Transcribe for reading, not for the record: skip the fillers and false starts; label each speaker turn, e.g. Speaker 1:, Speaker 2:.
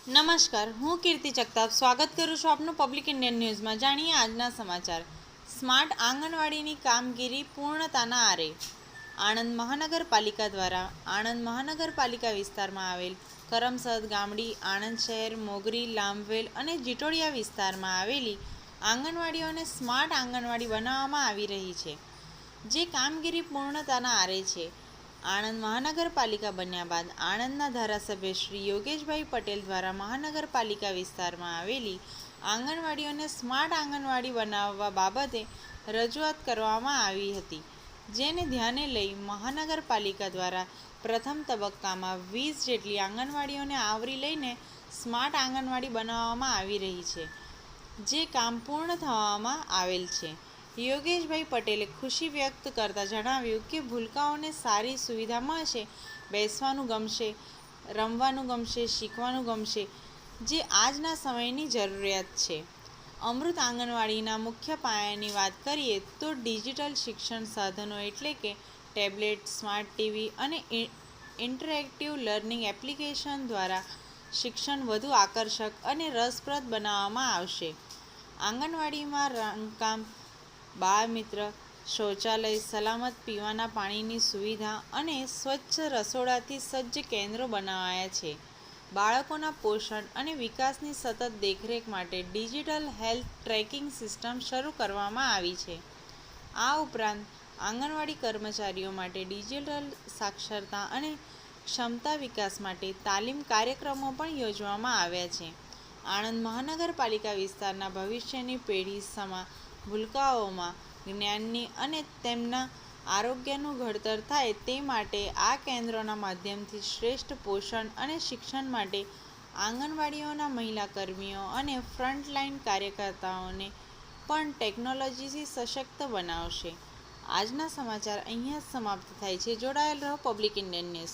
Speaker 1: નમસ્કાર, હું કીર્તિ જગતાપ સ્વાગત કરું છું આપનું પબ્લિક ઇન્ડિયન ન્યૂઝમાં. જાણીએ આજના સમાચાર. સ્માર્ટ આંગણવાડીની કામગીરી પૂર્ણતાના આરે. આણંદ મહાનગરપાલિકા દ્વારા આણંદ મહાનગરપાલિકા વિસ્તારમાં આવેલ કરમસદ, ગામડી, આણંદ શહેર, મોગરી, લાંભવેલ અને જીટોડિયા વિસ્તારમાં આવેલી આંગણવાડીઓને સ્માર્ટ આંગણવાડી બનાવવામાં આવી રહી છે, જે કામગીરી પૂર્ણતાના આરે છે. આણંદ મહાનગરપાલિકા બન્યા બાદ આણંદના ધારાસભ્ય શ્રી યોગેશભાઈ પટેલ દ્વારા મહાનગરપાલિકા વિસ્તારમાં આવેલી આંગણવાડીઓને સ્માર્ટ આંગણવાડી બનાવવા બાબતે રજૂઆત કરવામાં આવી હતી, જેને ધ્યાને લઈ મહાનગરપાલિકા દ્વારા પ્રથમ તબક્કામાં 20 જેટલી આંગણવાડીઓને આવરી લઈને સ્માર્ટ આંગણવાડી બનાવવામાં આવી રહી છે, જે કામ પૂર્ણ થવામાં આવેલ છે. યોગેશભાઈ પટેલે ખુશી વ્યક્ત કરતા જણાવ્યું કે ભૂલકાઓને સારી સુવિધા મળશે, બેસવાનું ગમશે, રમવાનું ગમશે, શીખવાનું ગમશે, જે આજના સમયની જરૂરિયાત છે. અમૃત આંગણવાડીના મુખ્ય પાયાની વાત કરીએ તો ડિજિટલ શિક્ષણ સાધનો એટલે કે ટેબ્લેટ, સ્માર્ટ ટીવી અને ઇન્ટરેક્ટિવ લર્નિંગ એપ્લિકેશન દ્વારા શિક્ષણ વધુ આકર્ષક અને રસપ્રદ બનાવવામાં આવશે. આંગણવાડીમાં રંગકામ, બાળ મિત્ર, શૌચાલય, સલામત પીવાના પાણીની સુવિધા અને સ્વચ્છ રસોડાથી સજ્જ કેન્દ્રો બનાવાયા છે. બાળકોના પોષણ અને વિકાસની સતત દેખરેખ માટે ડિજિટલ હેલ્થ ટ્રેકિંગ સિસ્ટમ શરૂ કરવામાં આવી છે. આ ઉપરાંત આંગણવાડી કર્મચારીઓ માટે ડિજિટલ સાક્ષરતા અને ક્ષમતા વિકાસ માટે તાલીમ કાર્યક્રમો પણ યોજવામાં આવ્યા છે. આણંદ મહાનગરપાલિકા વિસ્તારના ભવિષ્યની પેઢી સમા ભૂલકાઓમાં જ્ઞાનની અને તેમના આરોગ્યનું ઘડતર થાય તે માટે આ કેન્દ્રોના માધ્યમથી શ્રેષ્ઠ પોષણ અને શિક્ષણ માટે આંગણવાડીઓના મહિલા કર્મીઓ અને ફ્રન્ટલાઇન કાર્યકર્તાઓને પણ ટેકનોલોજીથી સશક્ત બનાવશે. આજના સમાચાર અહીંયા જ સમાપ્ત થાય છે. જોડાયેલ રહો પબ્લિક ઇન્ડિયન ન્યૂઝ.